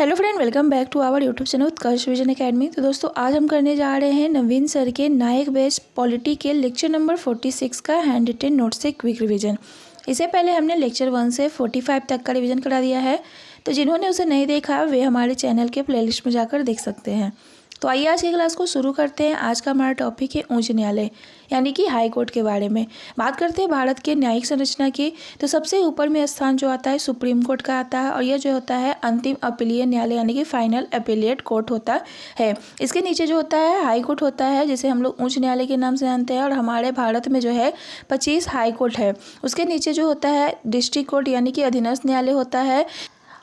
Hello friend, welcome back to our YouTube channel Utkarsh vision academy. तो दोस्तों आज हम करने जा रहे हैं नवीन सर के नायक बैच पॉलिटी के लेक्चर नंबर 46 का हैंड रिटेन नोट से क्विक रिवीजन। इससे पहले हमने लेक्चर 1 से 45 तक का रिवीजन करा दिया है, तो जिन्होंने उसे नहीं देखा वे हमारे चैनल के प्लेलिस्ट में जाकर देख सकते हैं। तो आइए आज की क्लास को शुरू करते हैं। आज का हमारा टॉपिक है उच्च न्यायालय यानी कि हाई कोर्ट के बारे में बात करते हैं। भारत के न्यायिक संरचना की तो सबसे ऊपर में स्थान जो आता है सुप्रीम कोर्ट का आता है, और यह जो होता है अंतिम अपीलीय न्यायालय यानी कि फाइनल अपीलिएट कोर्ट होता है। इसके नीचे जो होता है हाई कोर्ट होता है, जिसे हम लोग उच्च न्यायालय के नाम से जानते हैं। और हमारे भारत में जो है 25 हाई कोर्ट है। उसके नीचे जो होता है डिस्ट्रिक्ट कोर्ट यानी कि अधीनस्थ न्यायालय होता है,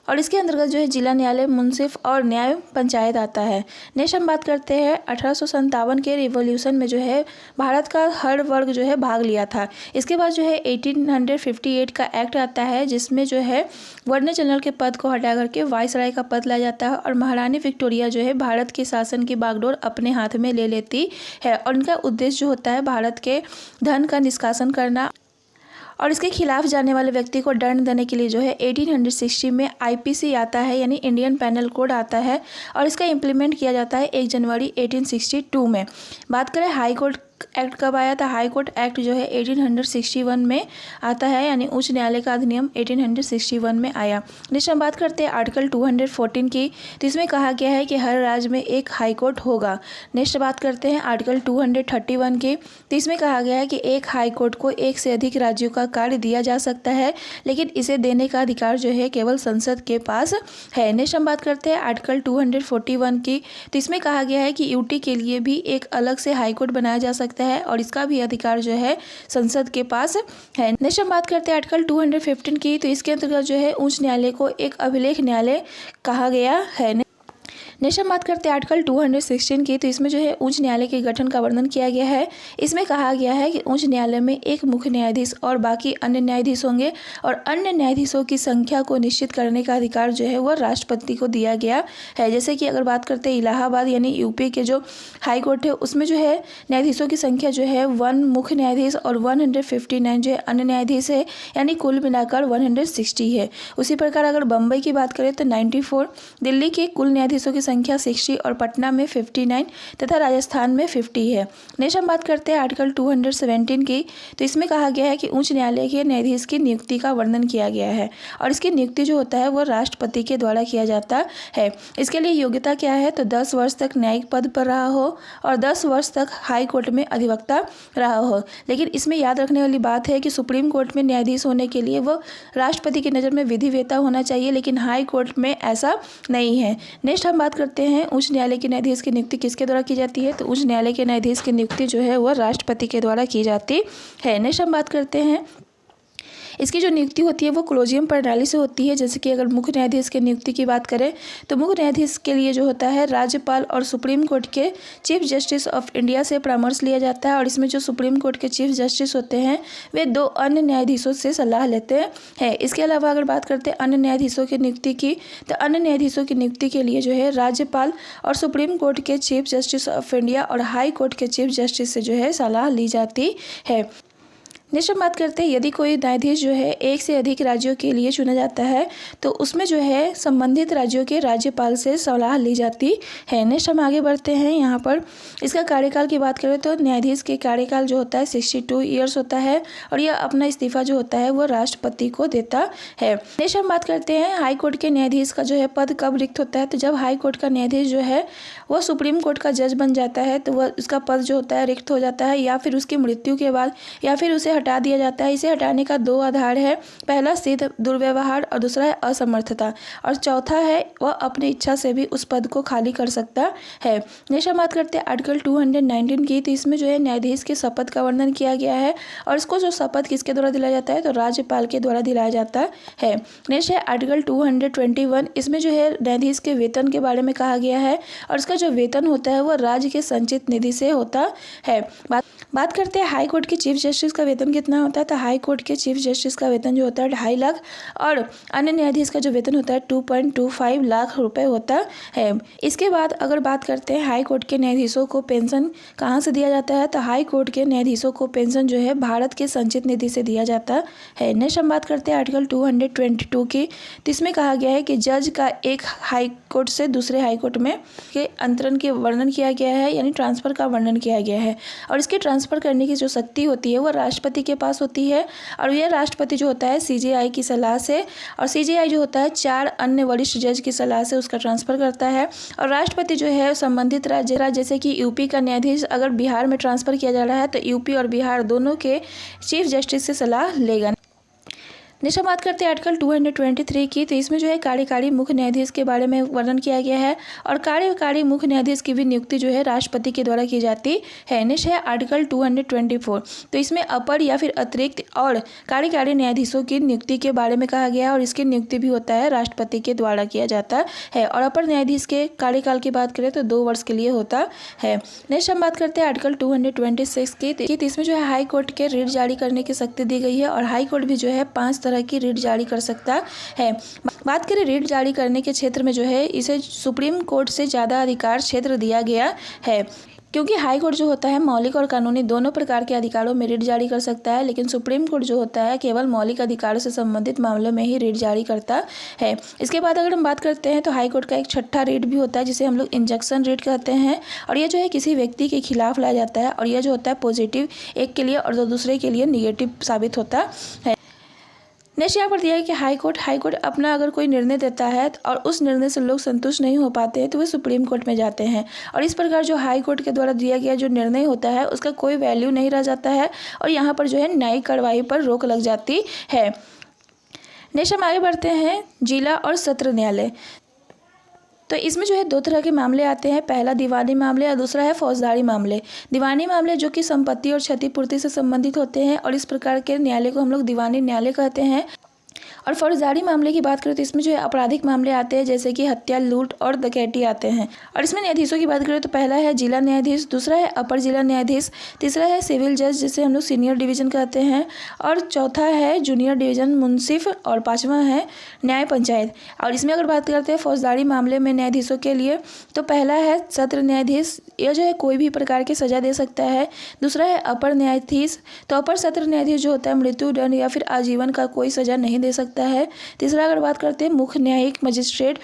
और इसके अंतर्गत जो है जिला न्यायालय, मुंसिफ और न्याय पंचायत आता है। नेक्स्ट हम बात करते हैं 1857 के रिवॉल्यूशन में जो है भारत का हर वर्ग जो है भाग लिया था। इसके बाद जो है 1858 का एक्ट आता है, जिसमें जो है गवर्नर जनरल के पद को हटा करके वाइसराय का पद लाया जाता है, और महारानी विक्टोरिया जो है भारत के शासन की बागडोर अपने हाथ में ले लेती है। और उनका उद्देश्य जो होता है भारत के धन का निष्कासन करना, और इसके खिलाफ जाने वाले व्यक्ति को दंड देने के लिए जो है 1860 में आईपीसी आता है यानी इंडियन पेनल कोड आता है, और इसका इम्प्लीमेंट किया जाता है 1 जनवरी 1862 में। बात करें हाई कोर्ट एक्ट कब आया था। हाई कोर्ट एक्ट जो है 1861 में आता है, यानी उच्च न्यायालय का अधिनियम 1861 में आया। नेक्स्ट हम बात करते हैं आर्टिकल 214 की, तो इसमें कहा गया है कि हर राज्य में एक हाई कोर्ट होगा। नेक्स्ट बात करते हैं आर्टिकल 231 की, तो इसमें कहा गया है कि एक हाई कोर्ट को एक से अधिक राज्यों का कार्य दिया जा सकता है, लेकिन इसे देने का अधिकार जो है केवल संसद के पास है। नेक्स्ट हम बात करते हैं आर्टिकल 241 की, तो इसमें कहा गया है कि यूटी के लिए भी एक अलग से हाई कोर्ट बनाया जा सकता है, और इसका भी अधिकार जो है संसद के पास है। नेक्स्ट हम बात करते हैं आर्टिकल 215 की, तो इसके अंतर्गत जो है उच्च न्यायालय को एक अभिलेख न्यायालय कहा गया है। नेक्स्ट हम बात करते हैं आर्टिकल 216 की, तो इसमें जो है उच्च न्यायालय के गठन का वर्णन किया गया है। इसमें कहा गया है कि उच्च न्यायालय में एक मुख्य न्यायाधीश और बाकी अन्य न्यायाधीश होंगे, और अन्य न्यायाधीशों की संख्या को निश्चित करने का अधिकार जो है वह राष्ट्रपति को दिया गया है। जैसे कि अगर बात करते हैं इलाहाबाद यानी यूपी के जो हाई कोर्ट है, उसमें जो है न्यायाधीशों की संख्या जो है 1 मुख्य न्यायाधीश और 159 जो है अन्य न्यायाधीश है, यानी कुल मिलाकर 160 है। उसी प्रकार अगर बम्बई की बात करें तो 94, दिल्ली के कुल न्यायाधीशों की संख्या 60 और पटना में 59 तथा राजस्थान में 50 है। नेक्स्ट हम बात करते हैं आर्टिकल 217 की, तो इसमें कहा गया है कि उच्च न्यायालय के न्यायाधीश की नियुक्ति का वर्णन किया गया है, और इसकी नियुक्ति जो होता है वो राष्ट्रपति के द्वारा किया जाता है। इसके लिए योग्यता क्या है, तो 10 वर्ष तक न्यायिक पद पर रहा हो और 10 वर्ष तक हाई कोर्ट में अधिवक्ता रहा हो। लेकिन इसमें याद रखने वाली बात है कि सुप्रीम कोर्ट में न्यायाधीश होने के लिए वो राष्ट्रपति की नज़र में विधिवेता होना चाहिए, लेकिन हाई कोर्ट में ऐसा नहीं है। नेक्स्ट हम बात करते हैं उच्च न्यायालय के न्यायाधीश की नियुक्ति किसके द्वारा की जाती है, तो उच्च न्यायालय के न्यायाधीश की नियुक्ति जो है वह राष्ट्रपति के द्वारा की जाती है। नेक्स्ट हम बात करते हैं इसकी जो नियुक्ति होती है वो कोलोजियम प्रणाली से होती है। जैसे कि अगर मुख्य न्यायाधीश की नियुक्ति की बात करें तो मुख्य न्यायाधीश के लिए जो होता है राज्यपाल और सुप्रीम कोर्ट के चीफ जस्टिस ऑफ इंडिया से परामर्श लिया जाता है, और इसमें जो सुप्रीम कोर्ट के चीफ जस्टिस होते हैं वे 2 अन्य न्यायाधीशों से सलाह लेते हैं। इसके अलावा अगर बात करते हैं अन्य न्यायाधीशों की नियुक्ति की, तो अन्य न्यायाधीशों की नियुक्ति के लिए जो है राज्यपाल और सुप्रीम कोर्ट के चीफ जस्टिस ऑफ इंडिया और हाई कोर्ट के चीफ जस्टिस से जो है सलाह ली जाती है। नेक्स्ट हम बात करते हैं यदि कोई न्यायाधीश जो है एक से अधिक राज्यों के लिए चुना जाता है, तो उसमें जो है संबंधित राज्यों के राज्यपाल से सलाह ली जाती है। नेक्स्ट हम आगे बढ़ते हैं। यहाँ पर इसका कार्यकाल की बात करें तो न्यायाधीश के कार्यकाल जो होता है 62 ईयर्स होता है, और यह अपना इस्तीफा जो होता है वो राष्ट्रपति को देता है। नेक्स्ट हम बात करते हैं हाई कोर्ट के न्यायाधीश का जो है पद कब रिक्त होता है, तो जब हाई कोर्ट का न्यायाधीश जो है वह सुप्रीम कोर्ट का जज बन जाता है, तो वह उसका पद जो होता है रिक्त हो जाता है, या फिर उसकी मृत्यु के बाद, या फिर उसे हटा दिया जाता है। इसे हटाने का 2 आधार है, पहला सिद्ध दुर्व्यवहार और दूसरा है असमर्थता, और चौथा है वह अपनी इच्छा से भी उस पद को खाली कर सकता है। नेक्स्ट हम बात करते हैं आर्टिकल 219 की, तो इसमें जो है न्यायाधीश के शपथ का वर्णन किया गया है, और इसको जो शपथ किसके द्वारा दिलाया जाता है, तो राज्यपाल के द्वारा दिलाया जाता है। नेक्स्ट है आर्टिकल 221, इसमें जो है न्यायाधीश के वेतन के बारे में कहा गया है, और इसका जो वेतन होता है वह राज्य के संचित निधि से होता है। बात करते हैं हाई कोर्ट के चीफ जस्टिस का वेतन कितना होता है। तो हाई कोर्ट के चीफ जस्टिस का वेतन जो होता है 2.5 लाख और अन्य न्यायाधीश का जो वेतन होता है 2.25 लाख रुपए होता है। इसके बाद अगर बात करते हैं हाई कोर्ट के न्यायाधीशों को पेंशन कहाँ से दिया जाता है। तो हाई कोर्ट के न्यायाधीशों को पेंशन जो है भारत के संचित निधि से दिया जाता है। नेक्स्ट हम बात करते हैं आर्टिकल 222 की। तो इसमें कहा गया है कि जज का एक हाई कोर्ट से दूसरे हाई कोर्ट में के अंतरण के वर्णन किया गया है, यानी ट्रांसफ़र का वर्णन किया गया है। और इसके ट्रांसफ़र करने की जो शक्ति होती है वो राष्ट्रपति के पास होती है और यह राष्ट्रपति जो होता है सीजेआई की सलाह से, और सीजेआई जो होता है 4 अन्य वरिष्ठ जज की सलाह से उसका ट्रांसफ़र करता है। और राष्ट्रपति जो है संबंधित राज्य जैसे कि यूपी का न्यायाधीश अगर बिहार में ट्रांसफ़र किया जा रहा है तो यूपी और बिहार दोनों के चीफ जस्टिस से सलाह लेगा। नेक्स्ट हम बात करते हैं आर्टिकल 223 की। तो इसमें जो है कार्यकारी मुख्य न्यायाधीश के बारे में वर्णन किया गया है और कार्यकारी मुख्य न्यायाधीश की भी नियुक्ति जो है राष्ट्रपति के द्वारा की जाती है। नेक्स्ट है आर्टिकल 224। तो इसमें अपर या फिर अतिरिक्त और कार्यकारी न्यायाधीशों की नियुक्ति के बारे में कहा गया है और इसकी नियुक्ति भी होता है राष्ट्रपति के द्वारा किया जाता है। और अपर न्यायाधीश के कार्यकाल की बात करें तो 2 वर्ष के लिए होता है। नेक्स्ट हम बात करते हैं आर्टिकल 226 की। तो इसमें जो है हाई कोर्ट के रिट जारी करने की शक्ति दी गई है और हाई कोर्ट भी जो है 5 तरह की रिट जारी कर सकता है। बात करें रिट जारी करने के क्षेत्र में जो है इसे सुप्रीम कोर्ट से ज़्यादा अधिकार क्षेत्र दिया गया है, क्योंकि हाई कोर्ट जो होता है मौलिक और कानूनी दोनों प्रकार के अधिकारों में रिट जारी कर सकता है, लेकिन सुप्रीम कोर्ट जो होता है केवल मौलिक अधिकारों से संबंधित मामलों में ही रिट जारी करता है। इसके बाद अगर हम बात करते हैं तो हाई कोर्ट का एक छठा रिट भी होता है जिसे हम लोग इंजंक्शन रिट कहते हैं और यह जो है किसी व्यक्ति के खिलाफ लाया जाता है और यह जो होता है पॉजिटिव एक के लिए और दूसरे के लिए निगेटिव साबित होता है। नेक्स्ट यहाँ पर दिया है कि हाई कोर्ट अपना अगर कोई निर्णय देता है और उस निर्णय से लोग संतुष्ट नहीं हो पाते हैं तो वे सुप्रीम कोर्ट में जाते हैं और इस प्रकार जो हाई कोर्ट के द्वारा दिया गया जो निर्णय होता है उसका कोई वैल्यू नहीं रह जाता है और यहाँ पर जो है न्यायिक कार्रवाई पर रोक लग जाती है। नेक्स्ट हम आगे बढ़ते हैं जिला और सत्र न्यायालय। तो इसमें जो है 2 तरह के मामले आते हैं, पहला दीवानी मामले और दूसरा है फौजदारी मामले। दीवानी मामले जो कि संपत्ति और क्षतिपूर्ति से संबंधित होते हैं और इस प्रकार के न्यायालय को हम लोग दीवानी न्यायालय कहते हैं। और फौजदारी मामले की बात करें तो इसमें जो है आपराधिक मामले आते हैं जैसे कि हत्या, लूट और डकैती आते हैं। और इसमें न्यायाधीशों की बात करें तो पहला है जिला न्यायाधीश, दूसरा है अपर जिला न्यायाधीश, तीसरा है सिविल जज जिसे हम लोग सीनियर डिवीजन कहते हैं और चौथा है जूनियर डिवीजन मुंसिफ और 5वां है न्याय पंचायत। और इसमें अगर बात करते हैं फौजदारी मामले में न्यायाधीशों के लिए तो पहला है सत्र न्यायाधीश, यह जो है कोई भी प्रकार की सजा दे सकता है। दूसरा है अपर न्यायाधीश, तो अपर सत्र न्यायाधीश जो होता है मृत्यु दंड या फिर आजीवन का कोई सजा नहीं दे सकता है। तीसरा अगर बात करते हैं मुख्य न्यायिक मजिस्ट्रेट,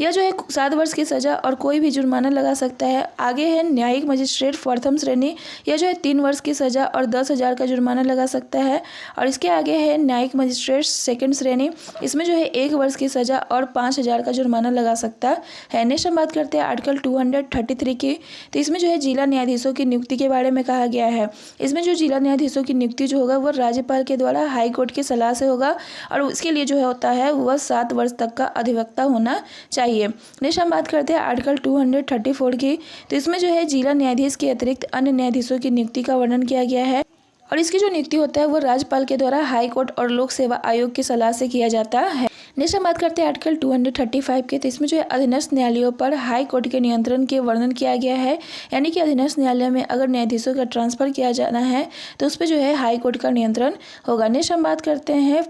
यह जो है 7 वर्ष की सजा और कोई भी जुर्माना लगा सकता है। आगे है न्यायिक मजिस्ट्रेट प्रथम श्रेणी, यह जो है 3 वर्ष की सजा और 10,000 का जुर्माना लगा सकता है। और इसके आगे है न्यायिक मजिस्ट्रेट सेकंड श्रेणी, इसमें जो है 1 वर्ष की सजा और 5,000 का जुर्माना लगा सकता है। नेक्स्ट हम बात करते हैं आर्टिकल 233 की। तो इसमें जो है जिला न्यायाधीशों की नियुक्ति के बारे में कहा गया है। इसमें जो जिला न्यायाधीशों की नियुक्ति जो होगा वो राज्यपाल के द्वारा हाई कोर्ट की सलाह से होगा और उसके लिए जो है होता है वह 7 वर्ष तक का अधिवक्ता होना चाहिए। नेक्स्ट हम बात करते हैं आर्टिकल 234 की। तो इसमें जो है जिला न्यायाधीश के अतिरिक्त अन्य न्यायाधीशों की नियुक्ति का वर्णन किया गया है और इसकी जो नियुक्ति होता है वो राज्यपाल के द्वारा हाई कोर्ट और लोक सेवा आयोग की सलाह से किया जाता है। नेक्स्ट हम बात करते हैं आर्टिकल 235 के। तो इसमें जो है अधीनस्थ न्यायालयों पर हाई कोर्ट के नियंत्रण के वर्णन किया गया है, यानी कि अधीनस्थ न्यायालय में अगर न्यायाधीशों का ट्रांसफर किया जाना है तो उस पर जो है हाई कोर्ट का नियंत्रण होगा। नेक्स्ट हम बात करते हैं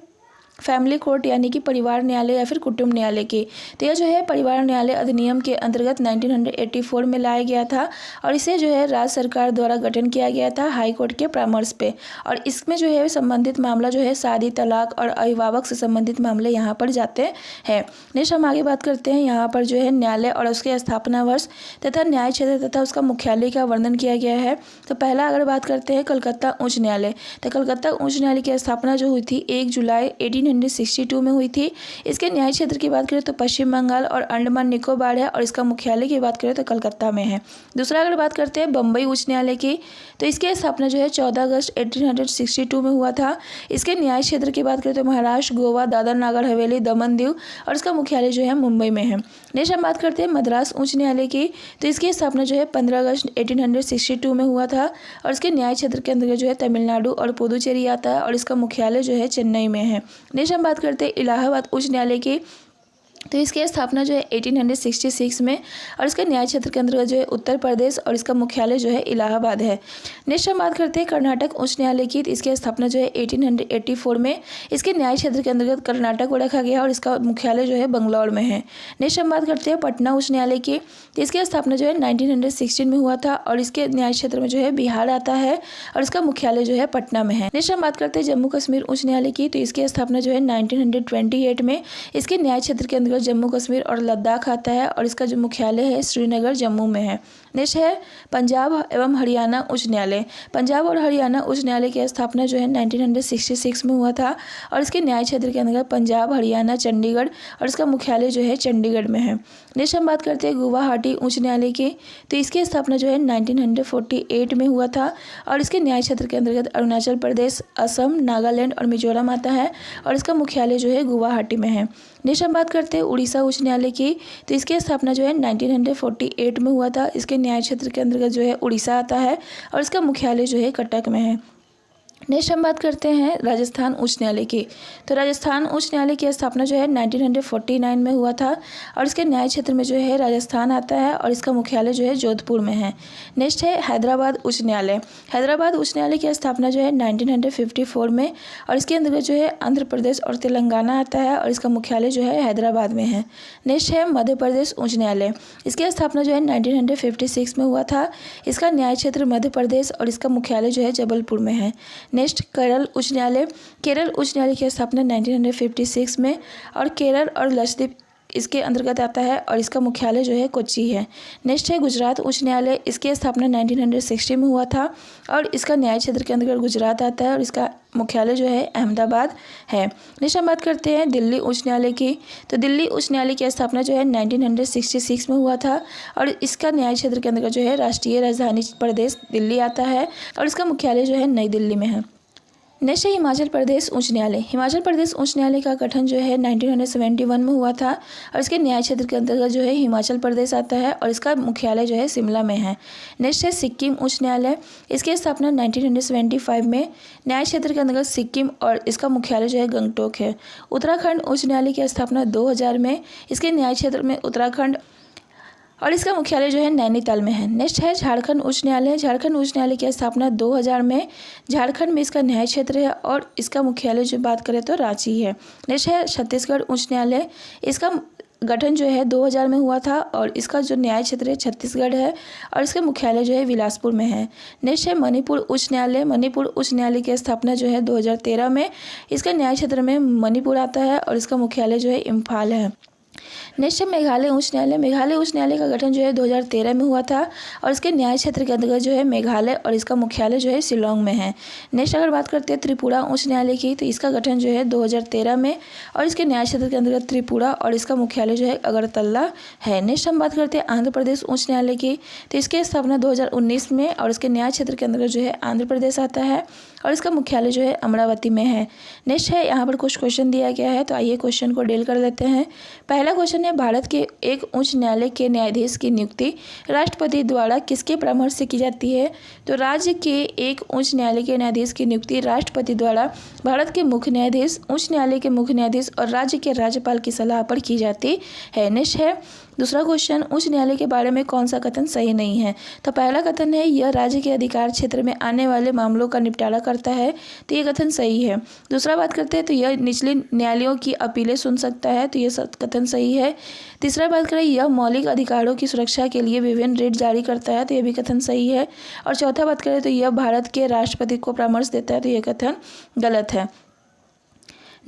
फैमिली कोर्ट यानी कि परिवार न्यायालय या फिर कुटुंब न्यायालय की। तो यह जो है परिवार न्यायालय अधिनियम के अंतर्गत 1984 में लाया गया था और इसे जो है राज्य सरकार द्वारा गठन किया गया था हाई कोर्ट के परामर्श पे। और इसमें जो है संबंधित मामला जो है शादी, तलाक और अभिभावक से संबंधित मामले यहाँ पर जाते हैं। नेक्स्ट हम आगे बात करते हैं, यहाँ पर जो है न्यायालय और उसके स्थापना वर्ष तथा न्याय क्षेत्र तथा उसका मुख्यालय का वर्णन किया गया है। तो पहला अगर बात करते हैं कलकत्ता उच्च न्यायालय, तो कलकत्ता उच्च न्यायालय की स्थापना जो हुई थी 1 जुलाई 1862 में हुई थी। इसके न्याय क्षेत्र की बात करें तो पश्चिम बंगाल और अंडमान निकोबार है और इसका मुख्यालय की बात करें तो कलकत्ता में है। दूसरा अगर बात करते हैं बम्बई उच्च न्यायालय की, तो इसकी स्थापना जो है 14 अगस्त 1862 में हुआ था। इसके न्याय क्षेत्र की बात करें तो महाराष्ट्र, गोवा, दादर नगर हवेली, दमन दीव और इसका मुख्यालय जो है मुंबई में है। नेक्स्ट हम बात करते हैं मद्रास उच्च न्यायालय की, तो इसकी स्थापना जो है 15 अगस्त 1862 में हुआ था और इसके न्याय क्षेत्र के अंतर्गत जो है तमिलनाडु और पुदुचेरी आता है और इसका मुख्यालय जो है चेन्नई में है। नेक्स्ट हम बात करते हैं इलाहाबाद उच्च न्यायालय की, तो इसकी स्थापना जो है 1866 में, और इसके न्याय क्षेत्र के अंतर्गत जो है उत्तर प्रदेश, और इसका मुख्यालय जो है इलाहाबाद है। नेक्स्ट हम बात करते हैं कर्नाटक उच्च न्यायालय की। तो इसकी स्थापना जो है 1884 में इसके न्याय क्षेत्र के अंतर्गत कर्नाटक को रखा गया, और इसका मुख्यालय जो है बंगलौर में है। नेक्स्ट हम बात करते हैं पटना उच्च न्यायालय की। तो इसकी स्थापना जो है 1916 में हुआ था, और इसके न्याय क्षेत्र में जो है बिहार आता है, और इसका मुख्यालय जो है पटना में है। नेक्स्ट हम बात करते हैं जम्मू कश्मीर उच्च न्यायालय की। तो इसकी स्थापना जो है 1928 में इसके न्याय क्षेत्र के अंतर्गत जम्मू कश्मीर और लद्दाख आता है, और इसका जो मुख्यालय है श्रीनगर जम्मू में है। नेक्स्ट है पंजाब एवं हरियाणा उच्च न्यायालय। पंजाब और हरियाणा उच्च न्यायालय की स्थापना जो है 1966 में हुआ था, और इसके न्याय क्षेत्र के अंतर्गत पंजाब, हरियाणा, चंडीगढ़, और इसका मुख्यालय जो है चंडीगढ़ में है। नेक्स्ट हम बात करते हैं गुवाहाटी उच्च न्यायालय की। तो इसकी स्थापना जो है 1948 में हुआ था, और इसके न्याय क्षेत्र के अंतर्गत अरुणाचल प्रदेश, असम, नागालैंड और मिजोरम आता है, और इसका मुख्यालय जो है गुवाहाटी में है। नेक्स्ट हम बात करते हैं उड़ीसा उच्च न्यायालय की। तो इसकी स्थापना जो है 1948 में हुआ था। इसके न्याय क्षेत्र के अंतर्गत जो है उड़ीसा आता है, और इसका मुख्यालय जो है कटक में है। नेक्स्ट हम बात करते हैं राजस्थान उच्च न्यायालय की। तो राजस्थान उच्च न्यायालय की स्थापना जो है 1949 में हुआ था, और इसके न्याय क्षेत्र में जो है राजस्थान आता है, और इसका मुख्यालय जो है जोधपुर में है। नेक्स्ट है हैदराबाद उच्च न्यायालय। हैदराबाद उच्च न्यायालय की स्थापना जो है 1954 में, और इसके अंतर्गत जो है आंध्र प्रदेश और तेलंगाना आता है, और इसका मुख्यालय जो है हैदराबाद में है। नेक्स्ट है मध्य प्रदेश उच्च न्यायालय। इसकी स्थापना जो है 1956 में हुआ था। इसका न्याय क्षेत्र मध्य प्रदेश, और इसका मुख्यालय जो है जबलपुर में है। नेक्स्ट केरल उच्च न्यायालय। केरल उच्च न्यायालय की स्थापना 1956 में, और केरल और लक्षद्वीप इसके अंतर्गत आता है, और इसका मुख्यालय जो है कोच्चि है। नेक्स्ट है गुजरात उच्च न्यायालय। इसकी स्थापना 1960 में हुआ था, और इसका न्याय क्षेत्र के अंतर्गत गुजरात आता है, और इसका मुख्यालय जो है अहमदाबाद है। नेक्स्ट हम बात करते हैं दिल्ली उच्च न्यायालय की। तो दिल्ली उच्च न्यायालय की स्थापना जो है 1966 में हुआ था, और इसका न्याय क्षेत्र के अंतर्गत जो है राष्ट्रीय राजधानी प्रदेश दिल्ली आता है, और इसका मुख्यालय जो है नई दिल्ली में है। नेक्स्ट है हिमाचल प्रदेश उच्च न्यायालय। हिमाचल प्रदेश उच्च न्यायालय का गठन जो है 1971 में हुआ था, और इसके न्याय क्षेत्र के अंतर्गत जो है हिमाचल प्रदेश आता है, और इसका मुख्यालय जो है शिमला में है। नेक्स्ट है सिक्किम उच्च न्यायालय। इसकी स्थापना 1975 में न्याय क्षेत्र के अंतर्गत सिक्किम, और इसका मुख्यालय जो है गंगटोक है। उत्तराखंड उच्च न्यायालय की स्थापना 2000 में इसके न्याय क्षेत्र में उत्तराखंड, और इसका मुख्यालय जो है नैनीताल में है। नेक्स्ट है झारखंड उच्च न्यायालय। झारखंड उच्च न्यायालय की स्थापना 2000 में झारखंड में इसका न्याय क्षेत्र है, और इसका मुख्यालय जो बात करें तो रांची है। नेक्स्ट है छत्तीसगढ़ उच्च न्यायालय। इसका गठन जो है 2000 में हुआ था, और इसका जो न्याय क्षेत्र है छत्तीसगढ़ है, और इसका मुख्यालय जो है बिलासपुर में है। नेक्स्ट है मणिपुर उच्च न्यायालय। मणिपुर उच्च न्यायालय की स्थापना जो है 2013 में इसका न्याय क्षेत्र में मणिपुर आता है, और इसका मुख्यालय जो है इम्फाल है। नेक्स्ट है मेघालय उच्च न्यायालय। मेघालय उच्च न्यायालय का गठन जो है 2013 में हुआ था, और इसके न्याय क्षेत्र के अंतर्गत जो है मेघालय, और इसका मुख्यालय जो है शिलोंग में है। नेक्स्ट अगर बात करते हैं त्रिपुरा उच्च न्यायालय की। तो इसका गठन जो है 2013 में, और इसके न्याय क्षेत्र के अंतर्गत त्रिपुरा, और इसका मुख्यालय जो है अगरतला है। नेक्स्ट हम बात करते हैं आंध्र प्रदेश उच्च न्यायालय की। तो इसकी स्थापना 2019 में, और इसके न्याय क्षेत्र के अंतर्गत जो है आंध्र प्रदेश आता है, और इसका मुख्यालय जो है अमरावती में है। नेक्स्ट है यहाँ पर कुछ क्वेश्चन दिया गया है, तो आइए क्वेश्चन को डील कर लेते हैं। पहला क्वेश्चन है भारत के एक उच्च न्यायालय के न्यायाधीश की नियुक्ति राष्ट्रपति द्वारा किसके परामर्श से की जाती है। तो राज्य के एक उच्च न्यायालय के न्यायाधीश की नियुक्ति राष्ट्रपति द्वारा भारत के मुख्य न्यायाधीश, उच्च न्यायालय के मुख्य न्यायाधीश और राज्य के राज्यपाल की सलाह पर की जाती है। नेक्स्ट है दूसरा क्वेश्चन, उच्च न्यायालय के बारे में कौन सा कथन सही नहीं है। तो पहला कथन है यह राज्य के अधिकार क्षेत्र में आने वाले मामलों का निपटारा करता है, तो ये कथन सही है। दूसरा बात करते हैं तो यह निचले न्यायालयों की अपीलें सुन सकता है, तो यह कथन सही है। तीसरा बात करें यह मौलिक अधिकारों की सुरक्षा के लिए विभिन्न रिट जारी करता है, तो यह भी कथन सही है। और चौथा बात करें तो यह भारत के राष्ट्रपति को परामर्श देता है, तो यह कथन गलत है।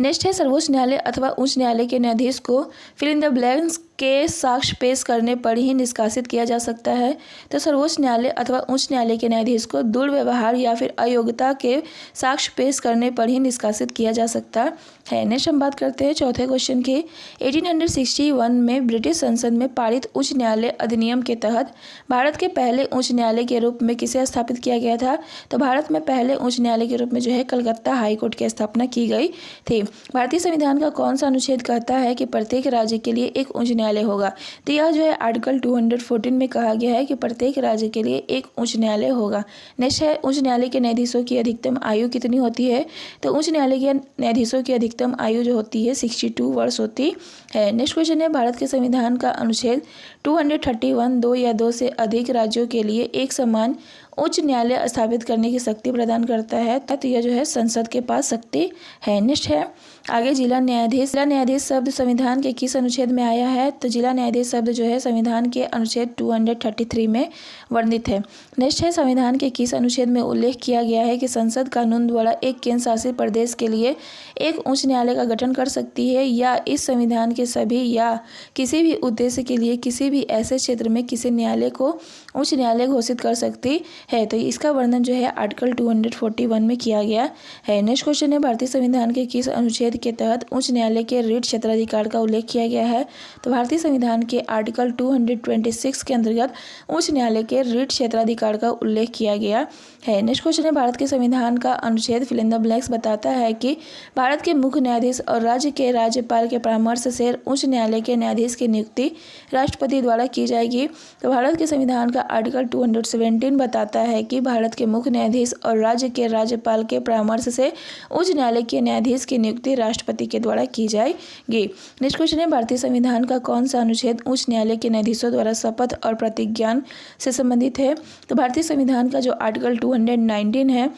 नेक्स्ट है सर्वोच्च न्यायालय अथवा उच्च न्यायालय के न्यायाधीश को फिल इन द ब्लैंक्स के साक्ष्य पेश करने पर ही निष्कासित किया जा सकता है। तो सर्वोच्च न्यायालय अथवा उच्च न्यायालय के न्यायाधीश को दुर्व्यवहार या फिर अयोग्यता के साक्ष्य पेश करने पर ही निष्कासित किया जा सकता है। नेक्स्ट हम बात करते हैं चौथे क्वेश्चन की। 1861 में ब्रिटिश संसद में पारित उच्च न्यायालय अधिनियम के तहत भारत के पहले उच्च न्यायालय के रूप में किसे स्थापित किया गया था। तो भारत में पहले उच्च न्यायालय के रूप में जो है कलकत्ता हाईकोर्ट की स्थापना की गई थी। भारतीय संविधान का कौन सा अनुच्छेद कहता है कि प्रत्येक राज्य के लिए एक उच्च न्यायालय होगा। तो यह जो है आर्टिकल 214 में कहा गया है कि प्रत्येक राज्य के लिए एक उच्च न्यायालय होगा। नेक्स्ट है उच्च न्यायालय के न्यायाधीशों की अधिकतम आयु कितनी होती है। तो उच्च न्यायालय के न्यायाधीशों की अधिकतम आयु जो होती है 62 वर्ष होती है। नेक्स्ट क्वेश्चन है भारत के संविधान का अनुच्छेद 231 2 या 2 से अधिक राज्यों के लिए एक समान उच्च न्यायालय स्थापित करने की शक्ति प्रदान करता है। तो यह जो है संसद के पास शक्ति है। नेक्स्ट है आगे जिला न्यायाधीश। जिला न्यायाधीश शब्द संविधान के किस अनुच्छेद में आया है। तो जिला न्यायाधीश शब्द जो है संविधान के अनुच्छेद 233 में वर्णित है। नेक्स्ट है संविधान के किस अनुच्छेद में उल्लेख किया गया है कि संसद कानून द्वारा एक केंद्र शासित प्रदेश के लिए एक उच्च न्यायालय का गठन कर सकती है या इस संविधान के सभी या किसी भी उद्देश्य के लिए किसी भी ऐसे क्षेत्र में किसी न्यायालय को उच्च न्यायालय घोषित कर सकती है। तो इसका वर्णन जो है आर्टिकल 241 में किया गया है। नेक्स्ट क्वेश्चन है भारतीय संविधान के किस अनुच्छेद के तहत उच्च न्यायालय के रिट क्षेत्राधिकार का उल्लेख किया गया है। तो भारतीय संविधान के आर्टिकल 226 के अंतर्गत उच्च न्यायालय के रिट क्षेत्राधिकार का उल्लेख किया गया है। नेक्स्ट क्वेश्चन है भारत के संविधान का अनुच्छेद फिल इन द ब्लैंक्स बताता है कि भारत के मुख्य न्यायाधीश और राज्य के राज्यपाल के परामर्श से उच्च न्यायालय के न्यायाधीश की नियुक्ति राष्ट्रपति द्वारा की जाएगी। तो भारत के संविधान का आर्टिकल 217 बताता है कि भारत के मुख्य न्यायाधीश और राज्य के राज्यपाल के परामर्श से उच्च न्यायालय के न्यायाधीश की नियुक्ति राष्ट्रपति के द्वारा की जाएगी। नेक्स्ट क्वेश्चन है भारतीय संविधान का कौन सा अनुच्छेद उच्च न्यायालय के न्यायाधीशों द्वारा शपथ और प्रतिज्ञान से संबंधित है। तो भारतीय संविधान का जो आर्टिकल 219 है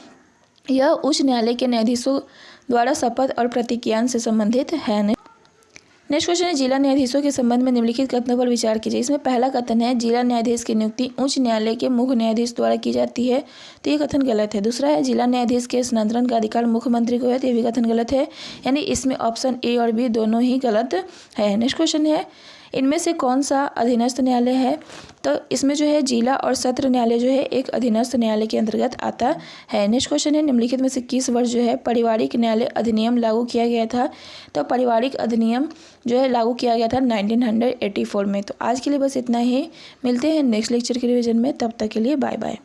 यह उच्च न्यायालय के न्यायाधीशों द्वारा शपथ और प्रतिज्ञान से संबंधित है। नेक्स्ट क्वेश्चन है जिला न्यायाधीशों के संबंध में निम्नलिखित कथनों पर विचार कीजिए। इसमें पहला कथन है जिला न्यायाधीश की नियुक्ति उच्च न्यायालय के मुख्य न्यायाधीश द्वारा की जाती है। तो ये कथन गलत है। दूसरा है जिला न्यायाधीश के स्थानांतरण का अधिकार मुख्यमंत्री को है। तो ये भी कथन गलत है। यानी इसमें ऑप्शन ए और बी दोनों ही गलत है। नेक्स्ट क्वेश्चन है इनमें से कौन सा अधीनस्थ न्यायालय है। तो इसमें जो है जिला और सत्र न्यायालय जो है एक अधीनस्थ न्यायालय के अंतर्गत आता है। नेक्स्ट क्वेश्चन है निम्नलिखित में से किस वर्ष जो है पारिवारिक न्यायालय अधिनियम लागू किया गया था। तो पारिवारिक अधिनियम जो है लागू किया गया था 1984 में। तो आज के लिए बस इतना ही। मिलते हैं नेक्स्ट लेक्चर के रिवीजन में। तब तक के लिए बाय बाय।